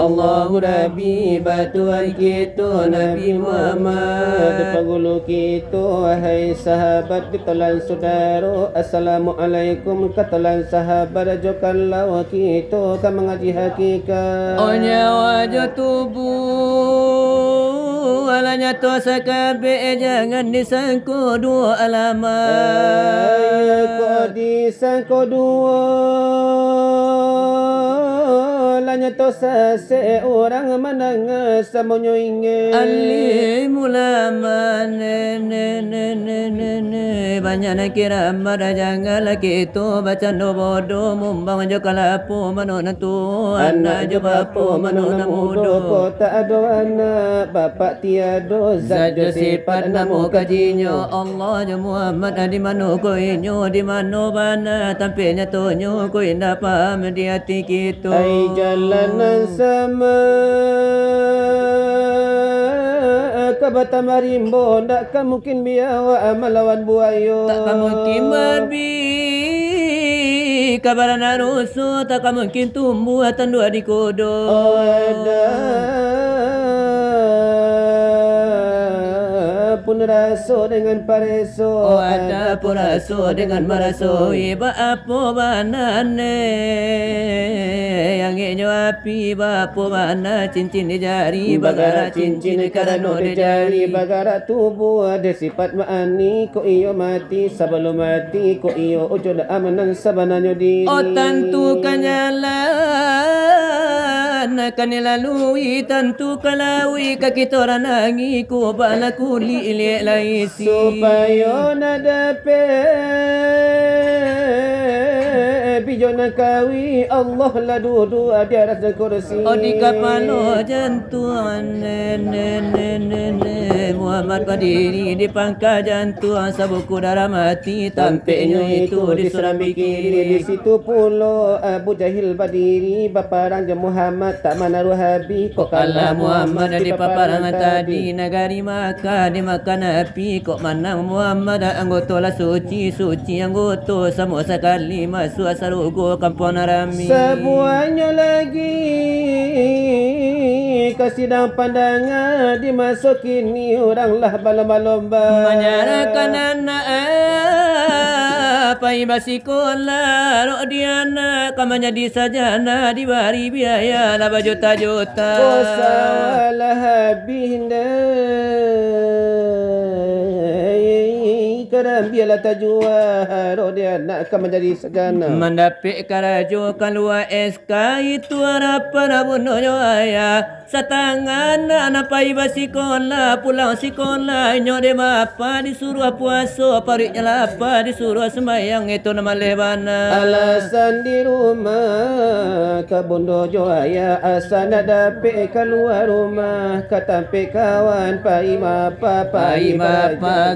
Allah Rabbi batuan kita Nabi Muhammad, penghulu kita wahai sahabat katalan saudara. Assalamualaikum katalan sahabat, jokanlah kita kan mengaji hakikat. Oh nyawa jo tubuh alanya to sakabe, jangan disangko dua alamat. Kau disangko dua lanya to seorang menang semuanya ingin Alimulama banyak nak kira mara janganlah kita baca no bodoh mumbang jo kalapo mano nantu anak jo bapo mano namudo. Kau tak ada anak bapak tiada zat jo sifat namo kajinyo Allah jo Muhammad di mano ko inyo di mano bana tampilnya tonyo ko indah paham di hati kita. Ai jalanan sama kabata marimbo, takkan mungkin biawa melawan buayo. Takkan mungkin babi kabaran rusuh, takkan mungkin tumbuh tandua di kodo. Oh ada pun raso dengan pareso. Oh ada pun raso dengan maraso. Iba apa banane yang inyo api bapo mana cincin di jari bagara cincin karano di jari. Bagara tubuh ada sifat maani, ko iyo mati sebelum mati, ko iyo ojo dah amanan sabananya diri. Oh tentukan jalan akan dilalui, tentu kalaui kaki tora nangi ku bala kuli ilik laisi supaya nadape bijona kawi Allah la dudu di atas kursi. Oh di kapalo jantuan Muhammad berdiri di pangkal jantuan sabuku darah mati, tampaknya itu di surambi kiri. Di situ pula Abu Jahil berdiri baparang je Muhammad tak mana ruhabi. Kok kalah Muhammad di paparangan tadi negari Makkah di makan api. Kok manang Muhammad anggota lah suci anggota sama sekali masuk sarugo kampung Narami. Semuanya lagi ke sidang pandangan dimasuki ni oranglah balomba-lomba menyerahkan anak pai basikola rok diana kamanya di sajana dibari biaya lah berjuta-juta. Oh salah habinda kadang biarlah tajua rok dia nak akan menjadi sajana mendapik karajo keluar SK itu harapan bunuh ayah satangan anak pai basikola pulang sikola nyo de mapa disuruh puasa pariknya lapa disuruh sembahyang itu nama lebana. Alasan di rumah kabondo jo ayah asal nak dapik keluar rumah katampe kawan pai mapa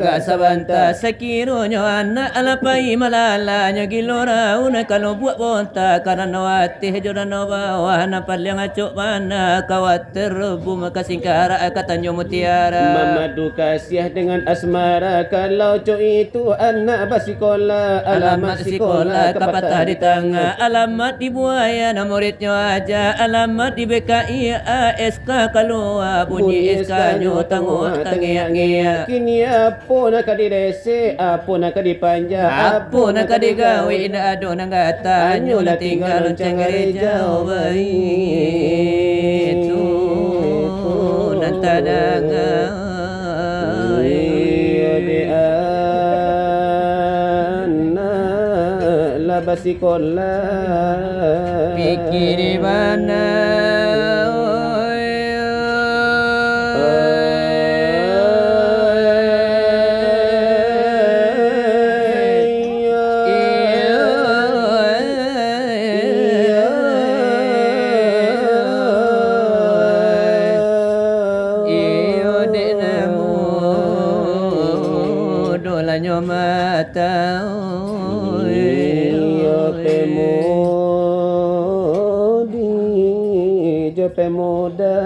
gak sabanta sekiranya anak alapai malalanya gilora una kalau buat bonta karena watih jodana bawah napal yang acok mana khawatir rebu maka singkara katanya mutiara. Mamadu kasih dengan asmara kalau cok itu anak basikola alamat sekolah kapatah di tengah alamat di buaya na muridnya aja alamat di BKI ASK kalau bunyi SK nyo tangguh tangiak-ngiak. Kini apa nak direse apa nak dipanja apa nak digawe indah ado nang kata nyolah tinggal lonceng gereja baik itu nanti dangai basikola pikir di mana pemuda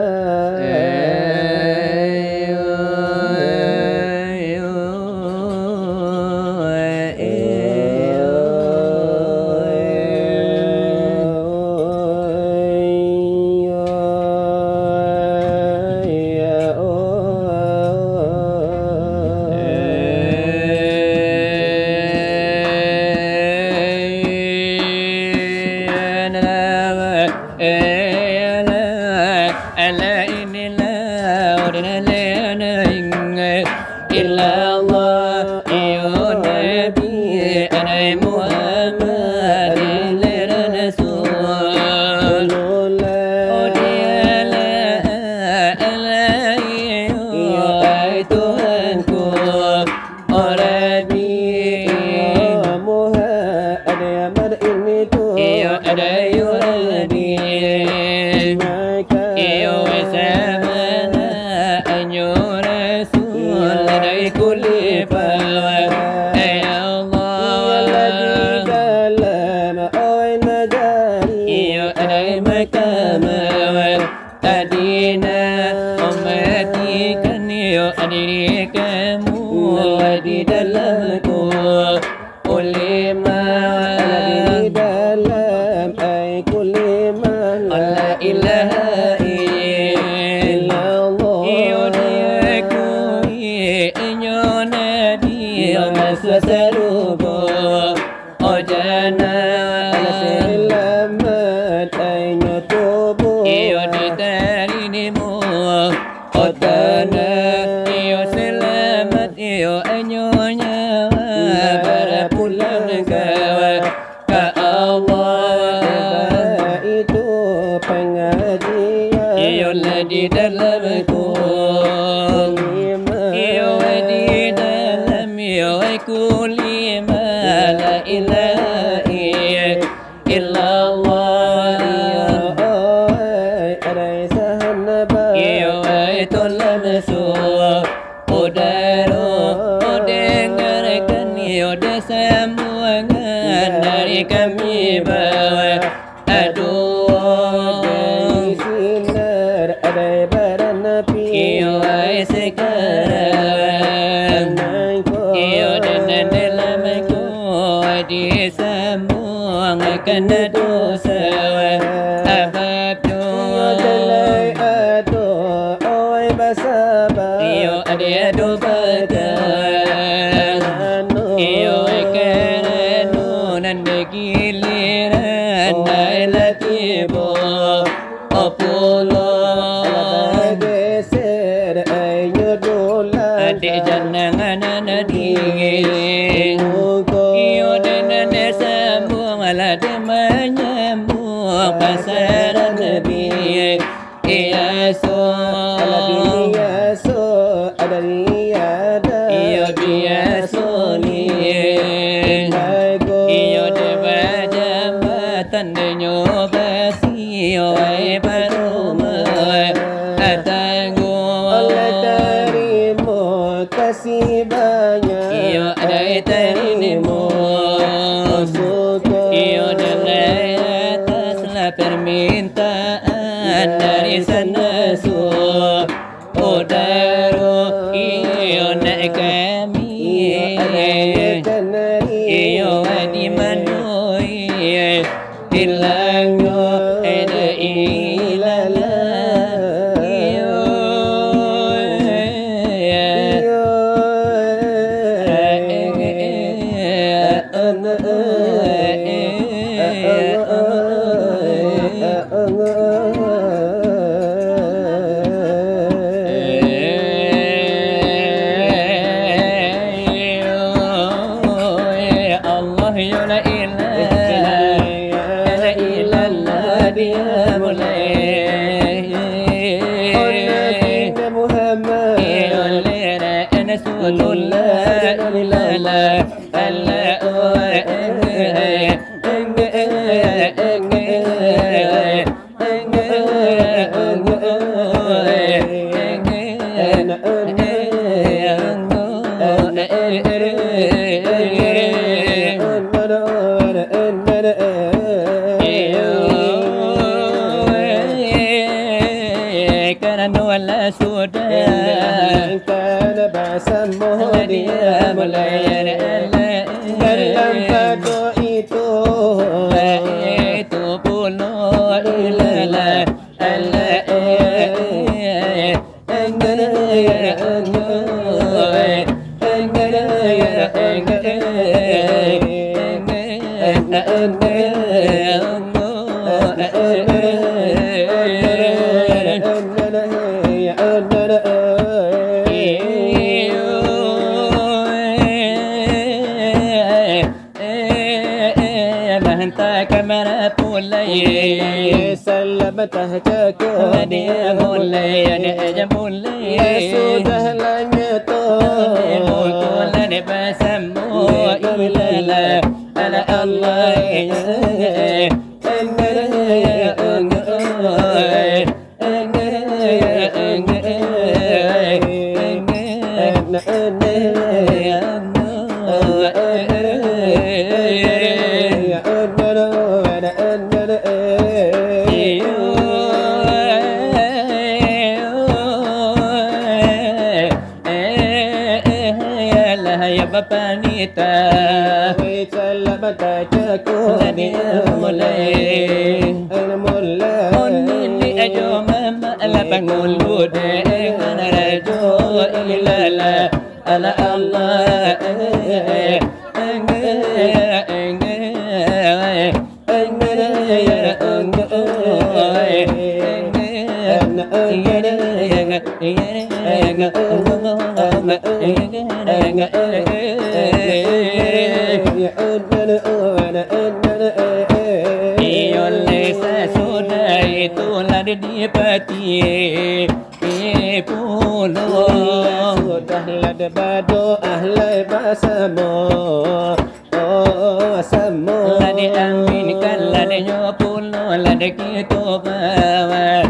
di dalamku ulima di dalam ai kulli ma la ilaha illallah iyo diaku inyona dia masasarugo ojana selamat ai nyotobo iyo ditarinimu otana iyo selamat iyo anyonya para pulang ke Allah itu pengajian iyo di dalamku iyo di dalam iyo kulima la ilaha illallah iyo tolamasu udaro dengarkan iyo desambuangan dari kami bawa aduh sinar ada baran api iyo sekarang iyo dan dalamku disambung kena dosa dalai ado oi basaba iyo ada badan iyo kerana nanda giliran lagi bo opullah geser ayo dolan adik jangan nadi iyo dan sambung ala de menyambung pasaran nabi iya iyo biasa ni iyo de bajambatan de nyobasi iyo baruma atanggung kasih banyak iyo ada terinimu iyo dengar ataslah permintaan dari sana udaro iyo nak kami iyo di mana hilangnya ada ilala iyo Allah ya la ilaha illallah dia mulai Muhammad ya lera rasulullah illallah karena wala sudah كان باسم dia mulai dalam padu itu itu pulau ilalah Entah kamera pulai سلمته جاكو dia mulai ada mulai sudah lanya to Kula ni basamu ilala ala Allah cahaya bapanita Selamat cakup Ladia mulai Onini ajo mama ala pangulu dengan rajo ilala ala Allah itulah dipati pulau Sudahlah debado ahlai basamo Samo lah diaminkan lah pulau lah kita bawa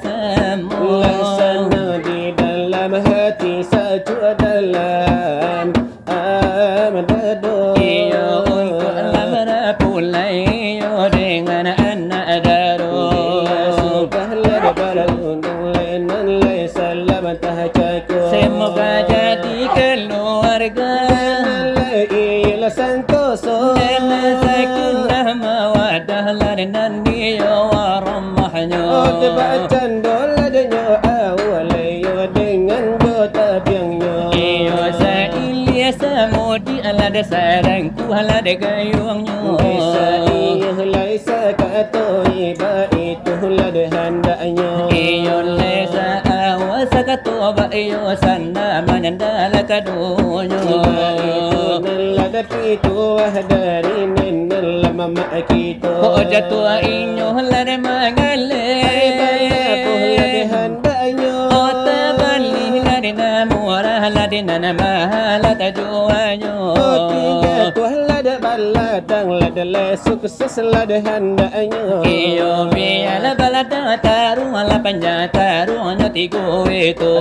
semua Laksana di dalam hati sajua dalam amadado iyo untuk lamara pulai iyo dengan anak daro Sudahlah debado lenan lai salam tahcaku semoga jadi keluarga Ialah santoso dan sakinah mawadah dan dia warahmahnya Debacan doladnya awalayo dengan gota biangnya iyo sailia samudi ala dasarang kuhala de gayungnya Bisa ihlai sakatoi ba itulah hendaknya iyo lesa awasa katoba iyo sana manandala kadonyo Nalla pitu wahdari nalla mama kita oh jatua inyo lare mangale hendaknya oh tabali lare namurah lare namahala tajuanyo tiga tuah lada baladang lada le sukses lada hendaknya iyo biala balada taru ala panjataru nyatigo itu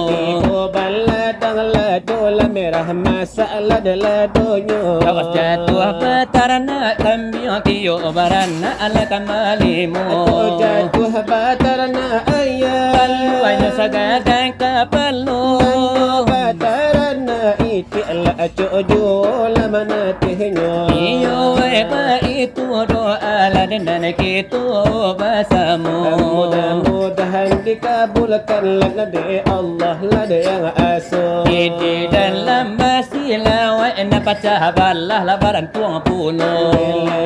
Tigo baladang lado la merah masalah de ladonyo Kawas jatuh batarana kambio kiyo barana ala kamalimu Aku jatuh batarana ayah Palu ayo sagadang kapalu Batarana iti ala cojo la manatihnya iyo weba itu doa la dan kita basamu Mudah-mudahan dikabulkan lana de Allah lada yang asuh di dalam basilah wa inna pacah balah labaran tuang puno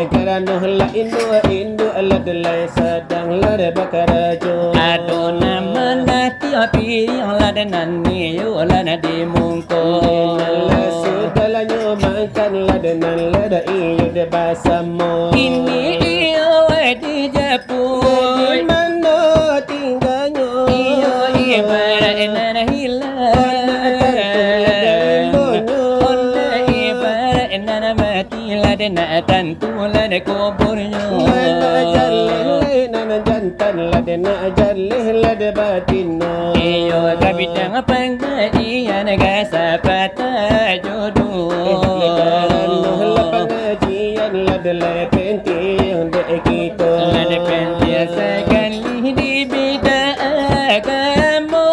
Kerana la indu aladulai sedang lada bakarajo adona menati api yang ladanan niyo lana di mungko Segalanya makan ladanan lada iyo de basamo ini iyo di Jepun Di mana tinggalnya iyo ibarat nana hilang onda ibarat nana mati ladana tentu lada kuburnya Nana jantan ladana jalih lada batinno iyo kabidang pangadian gasa patah jodoh Pengajian lada penting de kita lada penting sekali di bida agama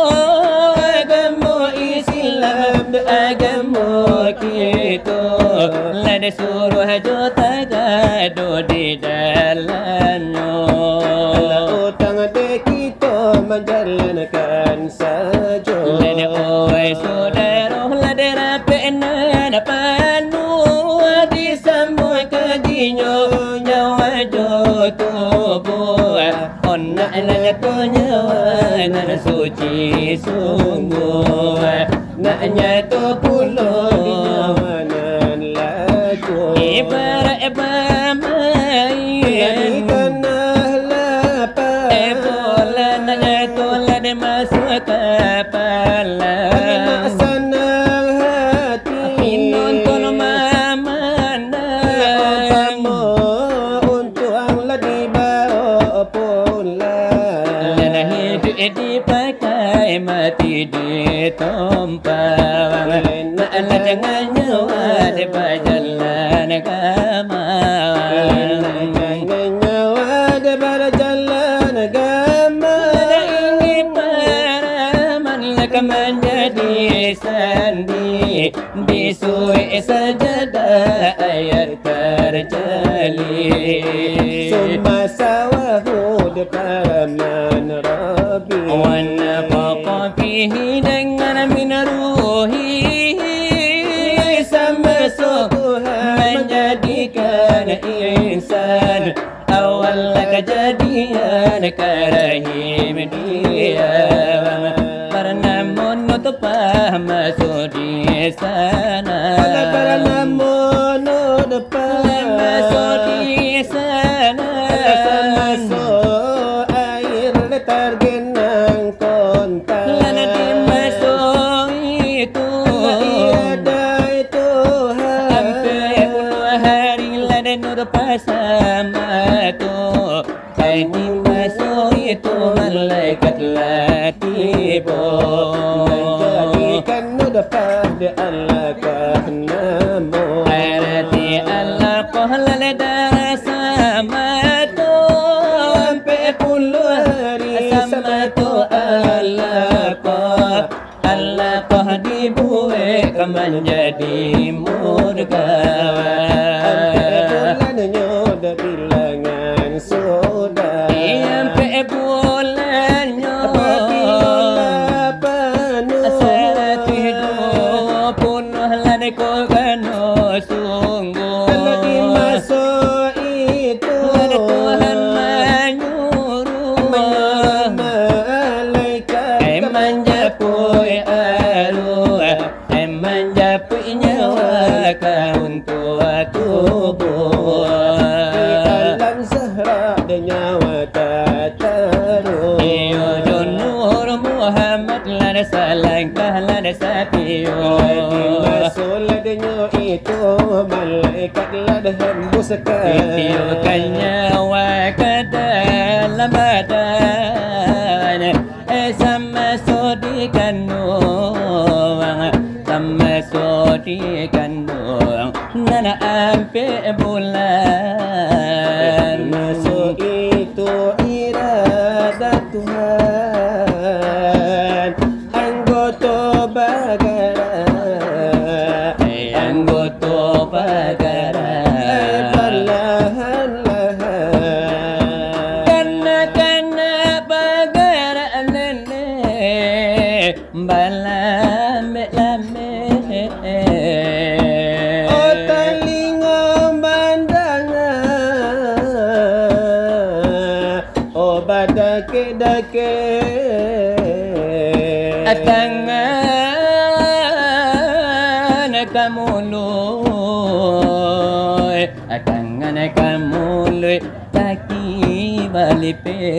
Islam agama kita lada suruh jota gado di dalamnya Utang de kita menjalankan saja lada oi saudara lada rapena panu di semua kajinya nyawa jotobo onna lada nyawa nana suci sungguh naknya to pulo Di nyawanan lagu ibarat bamai tanah lapar bola naknya to lada masuk kapal senang hati nonton mamana Kamu untuk anglah di bawah pulang lana hidup dipakai mati ditumpang nak jangan nyawa di jalan agama nyawa di jalan agama ini para man menjadi sandi Bisui sajadah ayat terjali Summa sawahu depan Rabbi Wa nafaqa fihi dengan min ruhi Sama Tuhan menjadikan insan Awal kejadian kerahim dia Karena menutupah masuk di sana Karena menutupah masuk di sana Masuk air tergenang kontak Lana dimasuk itu Tiada Tuhan Sampai puluh hari lana nur bersama tu Kai dimasuk itu malaikat latibo Menjadikan nudafah di Allah kahnamu Arati Allah kohla ledara sama tu Sampai puluh hari sama tu Allah koh dibuat menjadi murgawan bulannya udah bilangan sudah Sampai bulannya Satu hidup penuh lani ko kano sungguh Kalau dimasuk itu Lani Tuhan menyuruh malaikat menjapui arwah menjapui nyawa kau untuk tubuh di alam Zahra dan nyawa tak taruh Nur Muhammad lana salangkah lana sapiyo dimasuk ladanya itu malaikat lah hembuskan Tiupkan nyawa ke dalam badan Sama sodi kandung Sama sodi kandung Nana ampe bulan masuk itu iradat Tuhan anggota bagara Anggota bagara perlahan-lahan Kena bagara nenek balame-lame oh telinga bandangan oh badake-dake Tangan kamu luy Tangan kamu luy Kaki balipe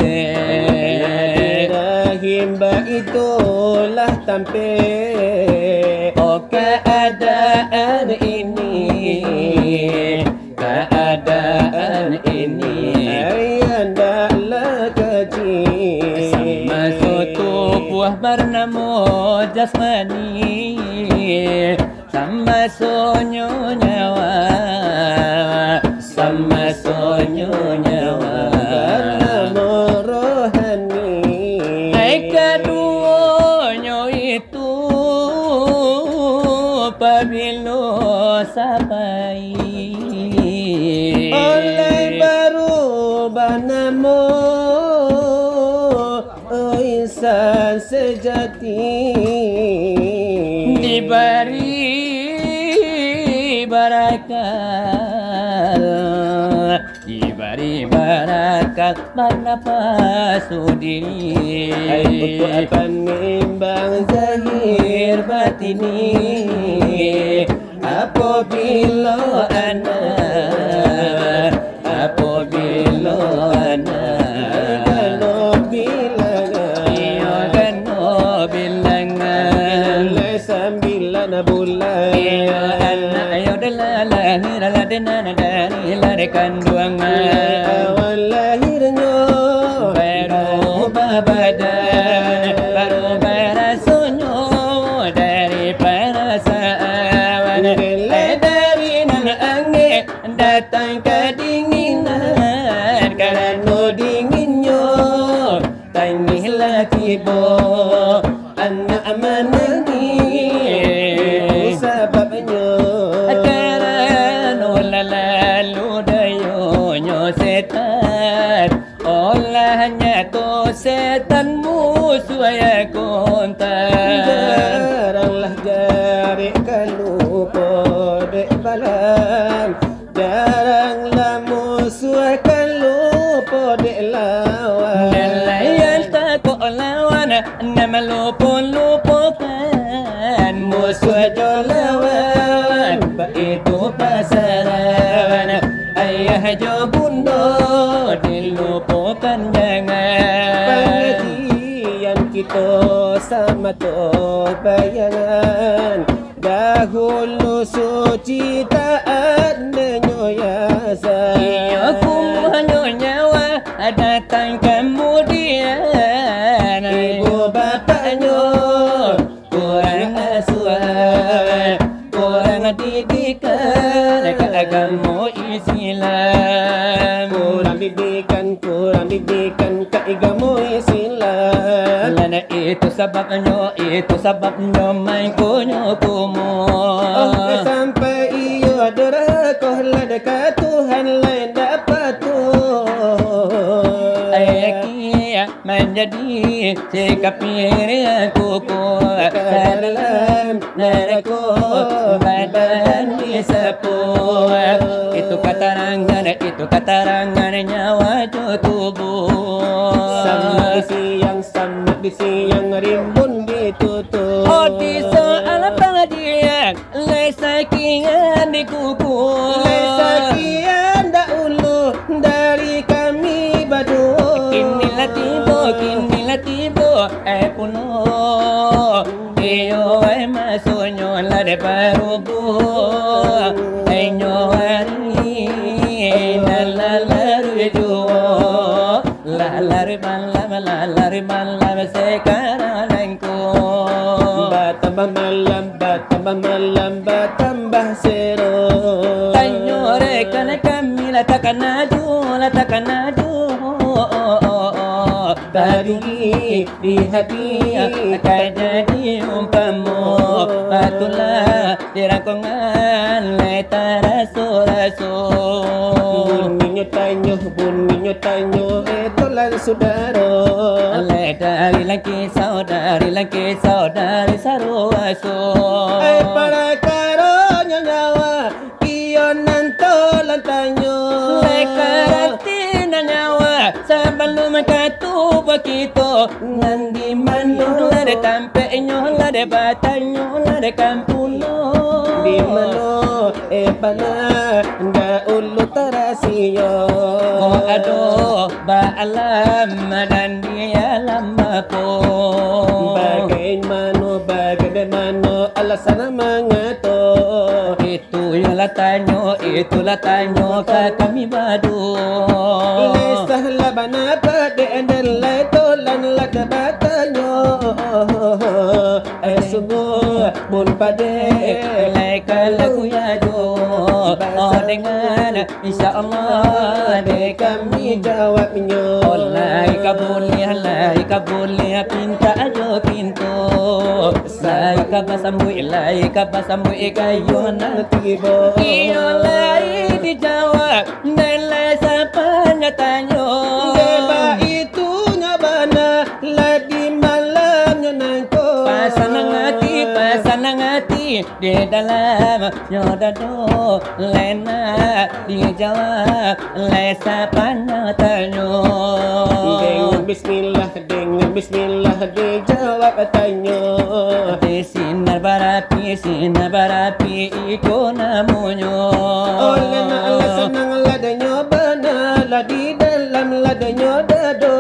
himba itulah tampil Oh keadaan ini Keadaan ini ayandaklah kaji Sama tubuh bernama jasmani Sama sonyo nyawa Sama sonyo nyawa bernama rohani Keduanya itu pabilo sampai oleh baru banamu oh insan sejati diberi barakat diberi barakat mana sudi untuk akan nimbang zahir batini apabila anak kalau bilangan sembilan bulan ayo lahir ladena dari lari kandungan awal lahirnya baru badan baru berasonyo dari perasaan dari nan angin datang kedinginan karena dinginnya tangilah tiba anak menangis sebabnya balam jaranglah musuh kan lupa dek lawan Nelayan takut lawan nama lupa-lupakan musuh jo lawan itu pasaran ayah jo bunda dilupakan jangan pengajian kita sama tu bayangan dahulu suci taat menyoyasan aku hanya nyawa datang kemudian ibu bapaknya kurang asuhan kurang didikan ke agama Islam kurang didikan ke agama Islam lana itu sebabnya main kunyo-kumu sampai ia derakoh ladaka Tuhan lain dapat tu ayaki menjadi sikap aku dalam naraku badan disepuh itu katarangan nyawa tubuh sama di siang rimbun ditutup oh di soal pengajian lesakian di kuku lesakian dahulu dari kami berdua kinilah tiba puno iyo masuknya lah de barubu enyo hari lalaru juo lalari malam sekarang batambah malam batambah seru tanyo rekan kami takkan aju tadi di hati akan jadi umpamu itulah dirangkungan letara rasul bunyinya tanyo itulah saudara dari laki saudari saruaso para karonya nyawa kion nantolan tanyo lekaratin nyawa sebelum katu begitu nandi mano la de tampeño la de batanyo la de campuno di mano bana nda ulu tarasiyo ko ado ba alam dan dia lama ko bagaimana alasan mengato itulah tanyo kami badu lesahlah bana pada endel tolan la batanyo sungguh pun pada lagu ya jo dengan insyaallah de kami jawabnya lai kabulnya pinta ajo pintu lai kabasambu kayo na tibo iyo lai dijawab nilai sapanya tanyo deba itunya bana lagi malamnya nangko pasanang hati di dalam nyodado lena dijawab lesa panyatanyo dengan bismillah dijawab tanyo di sinar barapi iko namunyo oleh na Allah senang ladanya bana la di dalam ladanya dado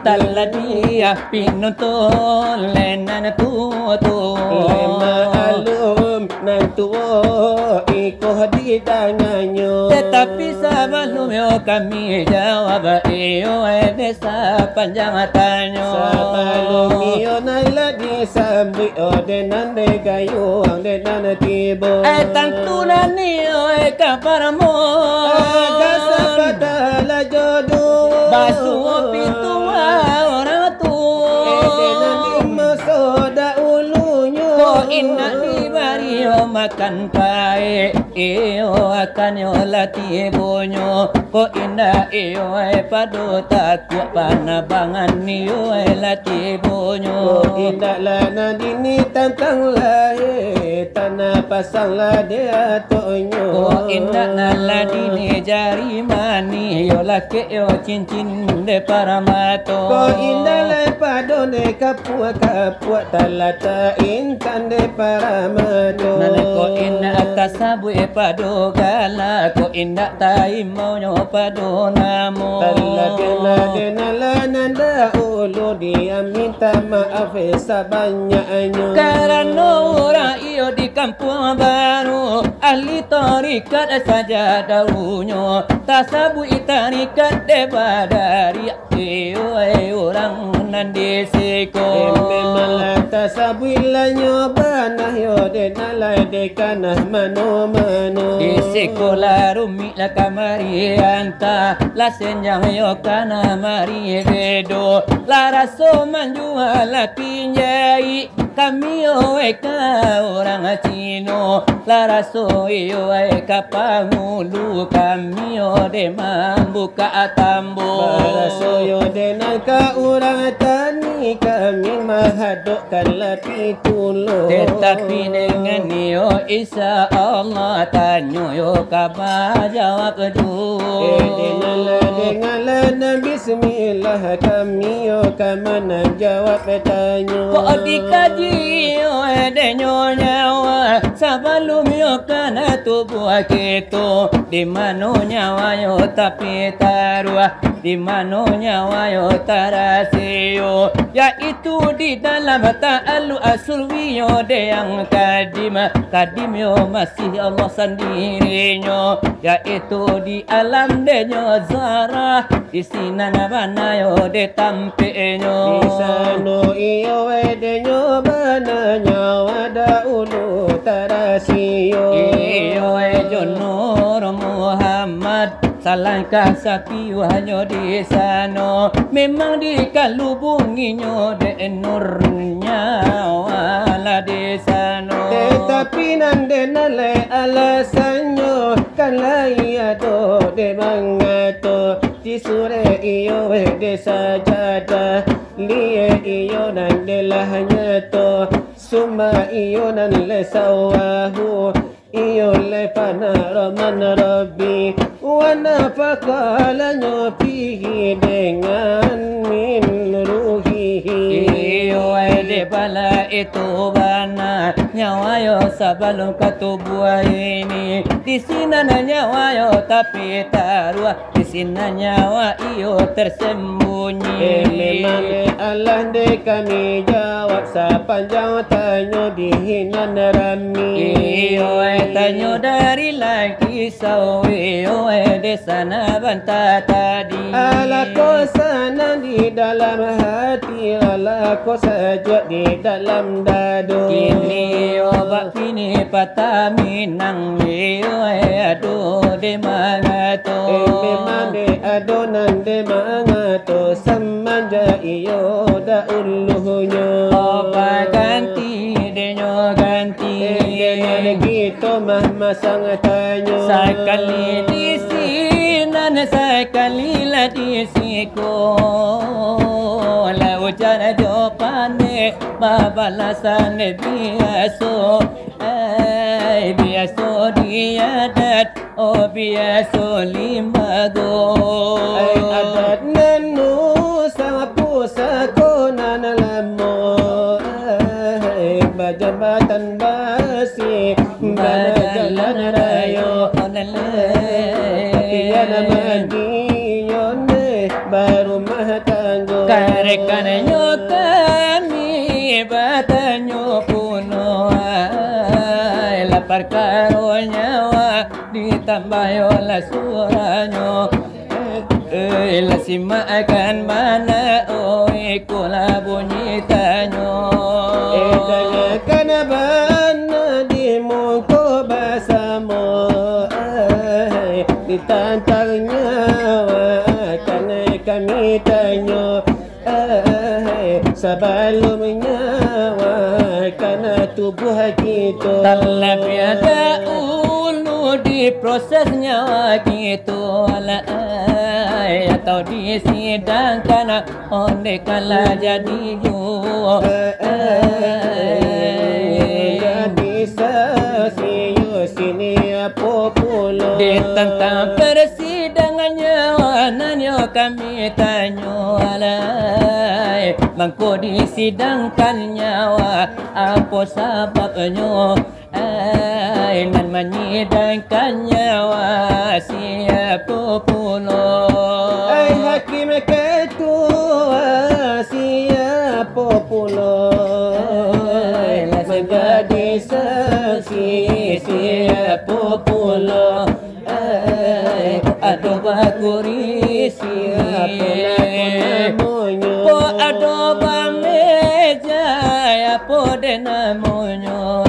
taladia pinutol lenan tuto lema alum nantuo iko di tanganyo tetapi sebelum kami jawab iyo desa panjang tanyo sebelum iyo nalagi sambi odenan de gayo denan tibo tantunan iyo kaparamo kasapata la jodo basuh pintu orang tu denan lima soda ulunyo ko inna di bari iyo makan pae, iyo akan yo lati bonyo, ko indah iyo padu takut panabangan iyo lati bonyo. Ko indah lana dini tantang lae, tanah pasang la dia tonyo. Ko indah nala dini jari mani, yo laki yo cincin de paramato. Ko indah la padu de kapua talata intan de paramato. Nana ko indah kasabu padu gala, ko indah tai mau nyo padu namo. Talagena nanda ulu dia minta maaf sebanyaknya. Karena orang iyo di kampung baru, ahli tarikat saja daunyo, tasabu tarikat de badari iyo orang nandi seko. Memang tasabu ilanyo banah yo de nalai de kanah mano. Di sekolah rumi la kamari anta, la senjang yo kana mari gedo, la raso manjua la pinjai, kami yo eka orang Cino, la raso yo eka pangulu, kami yo de mambuka tambo. Raso yo de nangka orang tani, kami mahadukkan lati tulo. Tetapi dengan yo insya Allah tanyo yo kaba jawab tu. Dengarlah bismillah kami yo kamana jawab tanyo. Kok dikaji yo denyo nyawa sebelum yo kana tubuh kita di mana nyawa yo tapi taruh di mana nyawa yo tarasio yaitu di dalam ta'alu asulwiyo de yang kadim yo masih Allah sendirinya yaitu di alam denyo zara di sinana bana yo de tampenyo di sano iyo denyo bana nyawa da ulu tarasio iyo jonor Muhammad salangkah sapi hanya di sana memang dikalubunginya de nurnya wala di sana tetapi nande nale alasannya kan layado de mangato di sure iyo de sajada liye iyo nande lahnya to summa iyo nan le sawahu iyo le pana raman rabbi wana fakalanyo fihi dengan min ruhihi iyo de bala itu bana nyawa yo sebelum ketubuh ini di sini nyawa yo tapi taruh di sini nyawa iyo tersembunyi memang Allah de kami jawab sepanjang tanyo di hinan rami iyo tanyo dari lagi sawi iyo de sana banta tadi ala ko sana di dalam hati ala ko saja di dalam dado kini obat kini patah minang iyo aduh de mana to memang de adonan de mangato semanja iyo da uluhnya obat ganti denyo ganti dengan gitu mah masang tanyo sekali di sinan sekali lah di siko lau cara jopane babalasan biaso biaso diadat oh biaso limago adat nanu sapu sakona nalamo bajabatan basi badalan rayo tiada magiyon baru mahtanggo karekanyo kami batanyo puno lapar karo nyawa ditambah yola suranyo la simakan mana oi kula bunyi tanyo tanyakan bana di muka basamo ditantang nyawa kan kami tanyo sebelum nyawa karena tubuh kita itu. Terlebih ulu di proses nyawa gitu atau disidangkan oleh kala jadi Jadi sesiu sini populo ditentang persidangan nyawa nanyo kami tanyo alai mangko disidangkan nyawa apa sebabnya nan menyidangkan nyawa siapa pula hakim ketua siapa pula menjadi saksi siapa pula aduh bakuri siapa namanya aduh bameja apa de namanya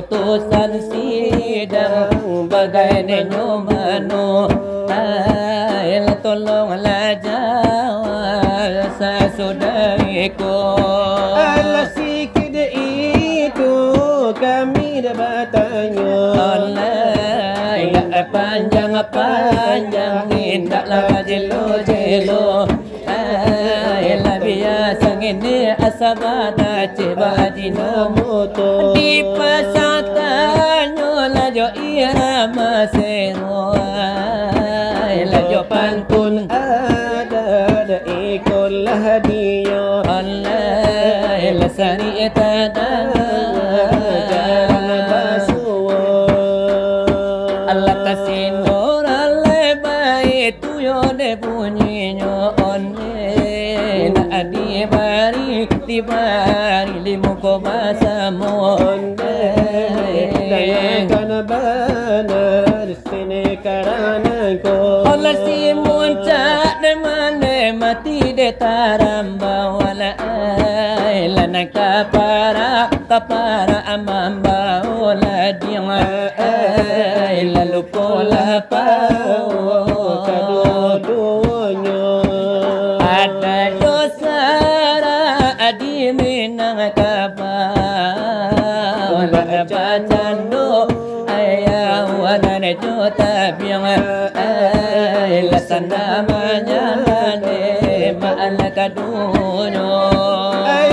keputusan sidang bagai nyomano tolonglah jawab saudariku alah sikit itu kami dah bertanya Allah panjang indaklah jelo lah biasa ini asabada coba dinomoto di pasatanyo lajo irama seroai lajo pantun ada ikullah dia Allah lasari etada jangan basuwa Allah tasinor Allah baik tu yo de bunyinya dibari limuko basamo dayakan benar sini karena ko Allah si muncak de mane mati de taramba wala lana kapara amamba wala dia lalu pola pa kadodonya ada dosa di minang kapal bacando ayah wanan jota biang lasan namanya ne maal kadunyo ay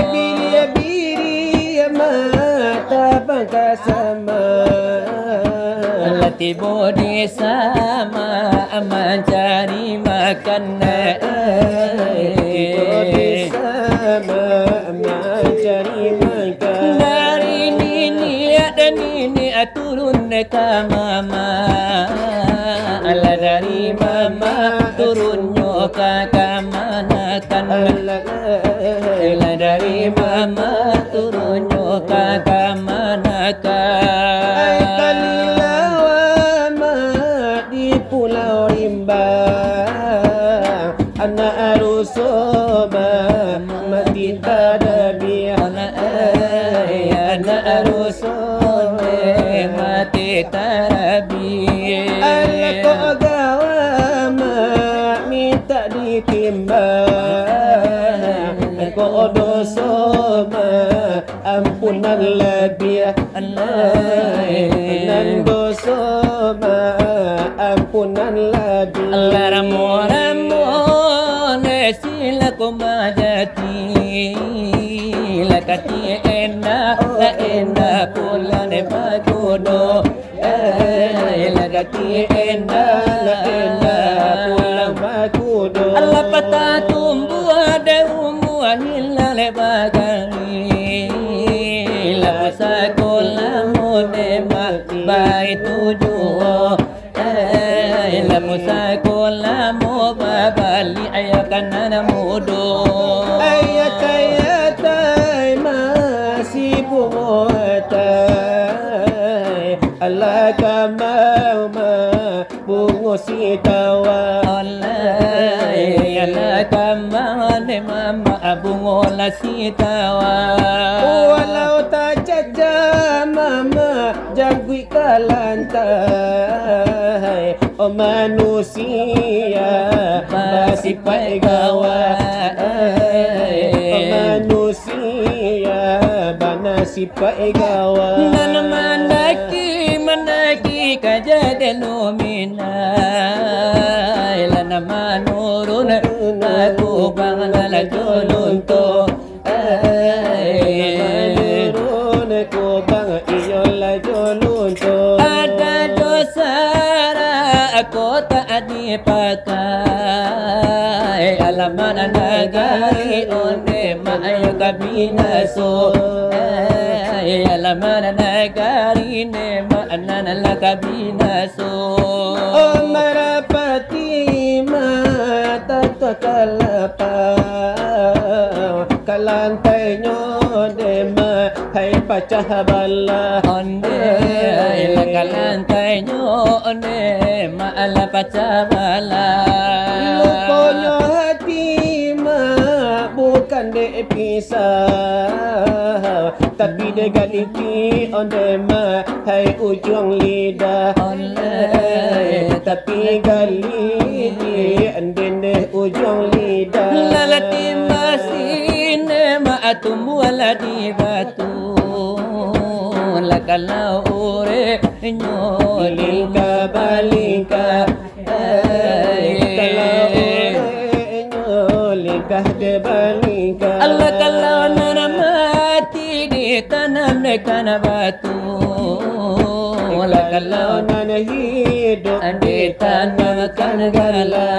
biri mata bangka sama lati bodi sama mencari makan mencari makan dari nini dan nini turun ke mama ala dari mama turunnya ke mana kan ala dari mama turunnya ke mana kan di pulau rimba anak arusoba mati tadabi anak arusoba mati tadabi anak kau agama minta ditimbang kau dosoma ampunan lebih ampunan dosoma ampunan lebih Allah ramu sila ko majati lakati enda la enda pula ne bagodo lakati enda la enda pula bagodo Allah pata tumbu ada umu anila le bagari la pasakola mone bai tujuh la musakola mo babali ayakana mudo ayatai masih bumotai Allah kamau bungo sitawa Allah Allah kamau ne mama bungo la sitawa walau tak caca mama jagui kalantai oh manusia masih pagawa oh manusia bana sipai kawan nan manaki kajadelu minai lan manurun aku bangala jolunto manurun ko bang iyola jolunto ada dosara aku tak dipakai alaman nagari onde maayo kabinaso alaman nagari ne maanan la kabinaso marapati mata kalapa kalantai nyode ma hai pacah bala onde la kalantai nyode maala pacabala lukonyo hati ma bukan de pisah tapi de galiti onde ma hai ujung lidah tapi galiti ande ujung lidah lalati masine maatum waladi batu lakalau ure Balingka balingka kalau nyolingkah de balingka Allah kalau nana mati di tanam dekan batu Allah kalau nana hidup di tanam kan gala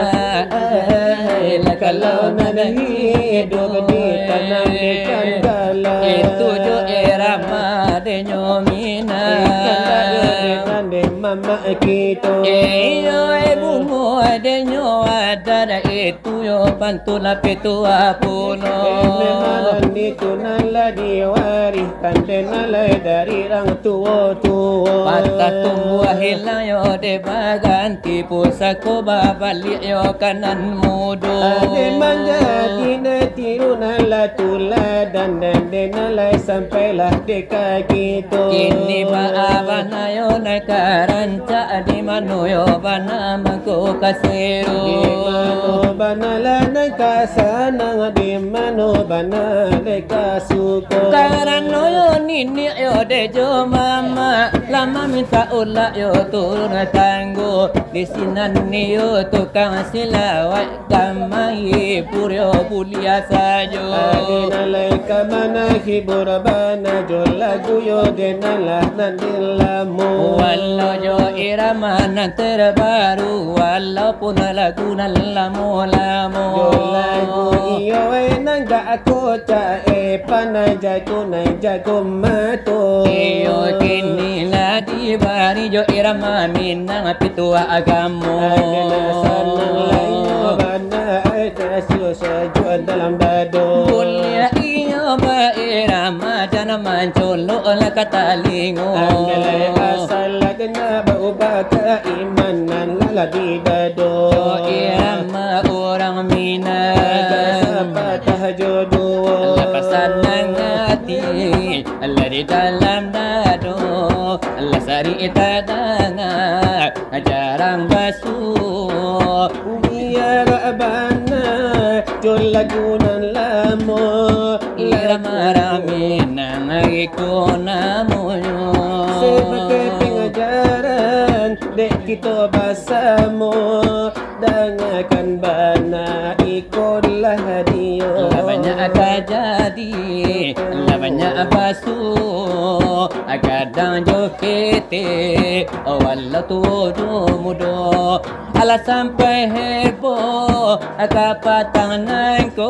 Allah kalau nana hidup di tanam dekan gala itu jo irama de nyomina mama kita iyo ebungo adenyo adara itu yo pantula petua puno memang itu nala diwariskan denala dari orang tua patah tumbuh hilang yo de baganti pusako babali yo kanan mudo ade menjadi netiru nala tuladan dan denala sampailah dekat kita kini baabana yo nakaranca di manuyo bana mako kasero di mano banala nakasana di mano banala kasuko karano yo nini yo dejo mama lama minta ulah yo turun tanggo di sinan ni yo tukang silawat kamai puryo bulia sajo adinalai kamana hibur bana jolagu yo denala nandilamu walau jo irama nan terbaru walaupun lagu nan lamu-lamu jolagu iyo enang gak aku cae panai jago mato iyo kini ladi bari jo irama minang pitua agamu adina sanang layo bana atasyo sajuan dalam dado Bulia iyo ba irama jana mancolo la katalingo andalai asal lagna bauba keimanan lala di dado irama orang mina patah jodoh Allah pasanang hati Allah di dalam dado Allah sari itadanga jarang basuh biar abana jol lagunan lamo irama ramina ngiko namoyo sebagai pengajaran dek kita bersama dengarkan bana ikutlah dia Allah banyak akan jadi Allah banyak basuh kadang jokete walau tuduh mudo Allah sampai heboh kapatang nangko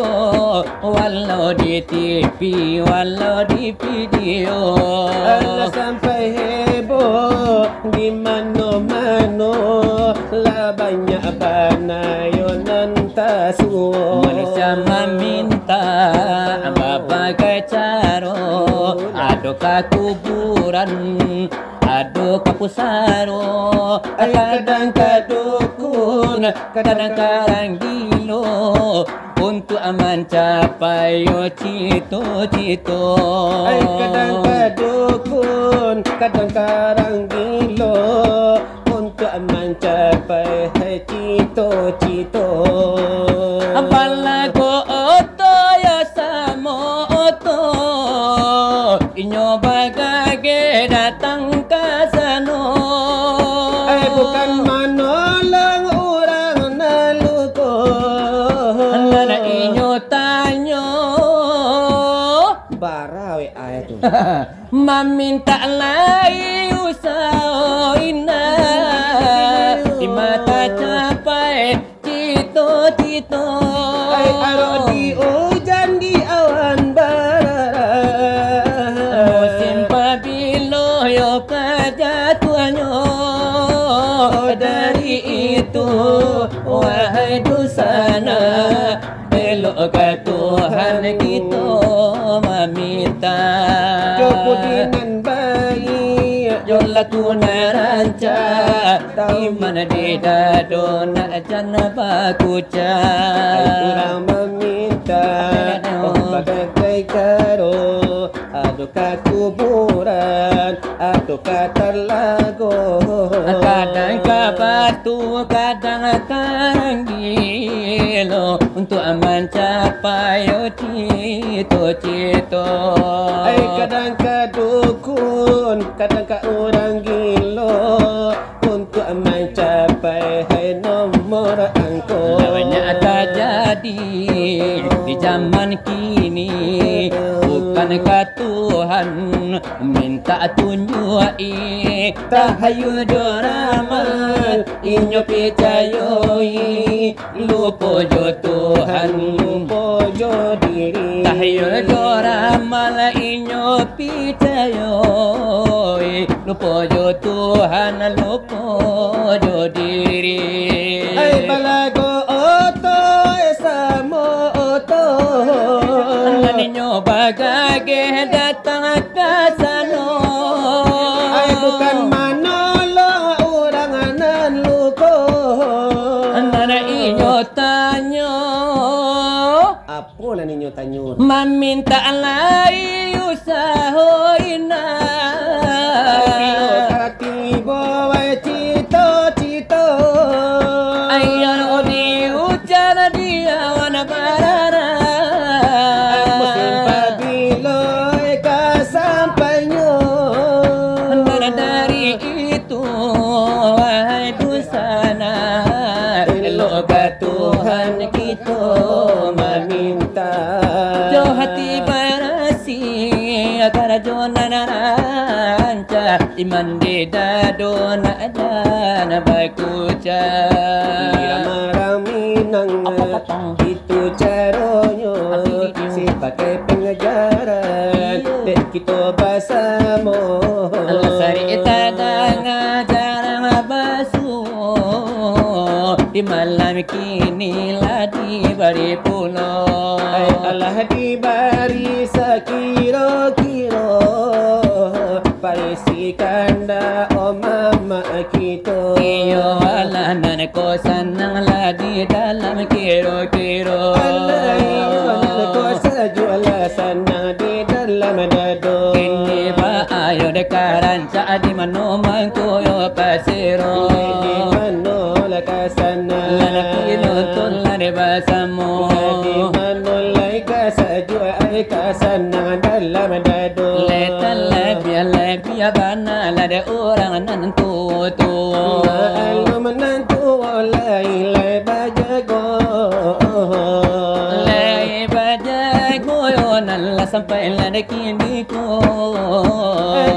walau di TV walau di video Allah sampai heboh di mana-mana lah banyak banayonan tasuo manusia meminta berbagai cara adukah kuburan adukah pusaro kadang kadukun kadang-kadang gilo untuk aman capai yo cito-cito kadang kadukun kadang-kadang gilo untuk mencapai cito-cito Apala ko oto ya samo oto inyo datang ke sana. Bukan menolong orang naluko. Nana inyo tanyo Barawe ayat tu. meminta lai usaha ina di mata capai cito-cito. Aro di hujan di awan barat. Musim pabilo yo kejatuhannya. Dari itu wahai dosana, elok ke Tuhan kita meminta. Kepudinan baik Jola tuna ranca, iman di dado nak jana bakuca. kurang meminta bagai karo. Adukah kuburan, adukah terlago. Kadang ke batu, kadang kanggilo untuk mencapai cito-cito. Kadang ke dukun, kadang ke orang gilo untuk mencapai nomor angkot. Banyak terjadi di zaman kini, bukankah Tuhan minta tunjuki tahayul doramal inyo percayoi lupa jo Tuhan lupa jo diri. tahayul doramal inyo percayoi lupa jo Tuhan lupa jo diri. Balago oto esamo oto. Ninyo bagage datang ke sana. Bukan menolong orang nan luko. Nana inyo tanyo Apa lah ninyo tanyo? meminta lai usaha ina. Tiba wai cito-cito. Ayan odi ujar dia wana barara. Musim pabilo kasampainya. Dari itu wahai dosana, elok ke Tuhan kita meminta. Jo hati berasi agar jo nanaranca iman di dado nak dan bakuca. Minang itu caranya sebagai pengajaran dek kita bersama. Sari tadang jarang basuh di malam kini lagi bari pulau. Allah diberi sekira-kira parisi kanda o mama kita. Iyo Allah nan ko sanang lagi dalam kiro-kiro. Allah ko sajuala sana di dalam dado. Ini ba ayo dekaran di manoman koyo pasiro. Di mano lakasana Lana pinutol na de basamo. di mano sajuala kasana dalam dado. Lebih bana la de orang nan tutu. Malu menantu lai bajago. Lai bajago yo nan la sampai la de kini ko.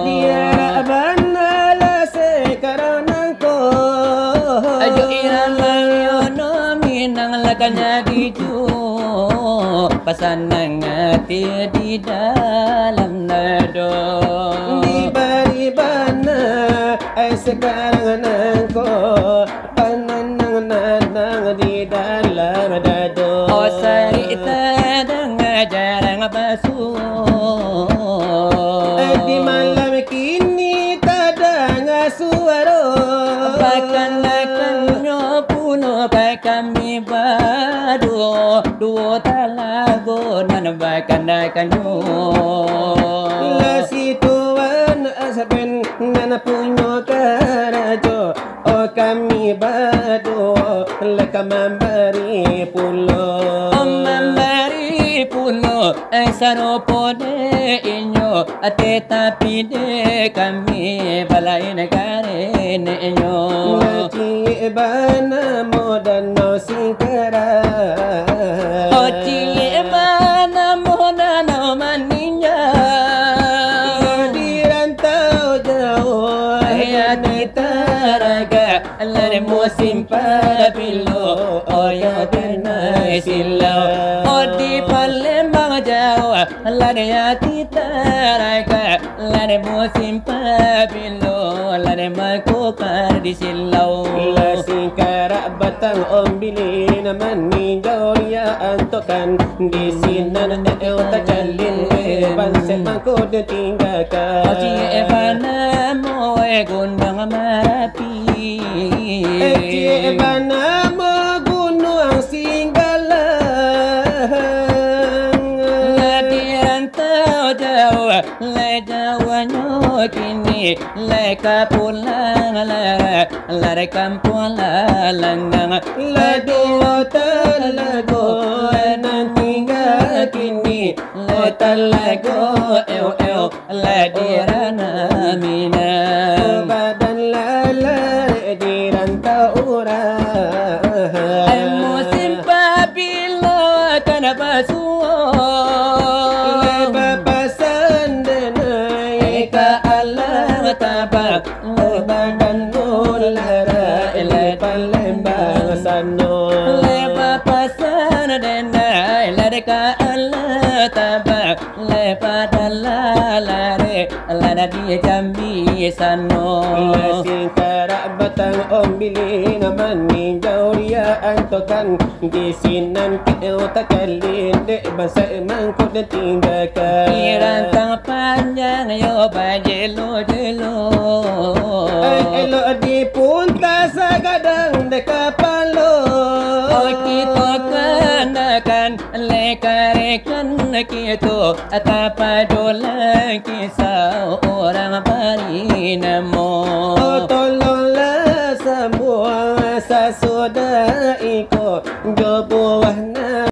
Dia bana la sekarang ko. Ayo irang yo no minang la kanya dicu. Pasanang hati di dalam nado. Diberi bana sekarang nangko pananang di dalam dado. Oh sari tadang jarang basuh. Di malam kini tadang suara. Bahkan puno kami badu dua talago nan bahkan kanyo. Lasi tuan asapin nana punyo karajo. Oh kami badu leka memberi pulo. Memberi puno saro pode inyo tetapi de kami balai negara nenyo Ngaji bana modan no singkara Oci mana modan no maninya Dirantau jauh ya ditaraga lare musim pabilo oyo bernai silau odi Palembang jauh lare ya ditaraga lare musim pabilo lare makukar di silau La singkara batang ombili naman ninjaw ya antokan di sinan eo tajalin banse mangkod tinggakan Oci evana mo gundang marapi Eci bana mo gunung singgalang Dirantau jauh le jauhnya kini le kapulang lare kampung langgang La dua talago nan tinggal kini le talago eu le dirana mina badan lala di rantau orang musim pabilo kana basuo Lepapasan denai ka Allah tabak badan ulara le Palembang sano Lepa pasan denai lare ka Allah tabak lepa dalalare lada di jambi sano Singkara batang ombili naman ninjaw ria antokan di sinan keo takalin de basa mangkod tinggakan Irantang panjang yo bajelo jelo Elo di punta sa gadang de kapalo kita kenakan lekarekan kita tapadolan kisah orang parinamo Tolo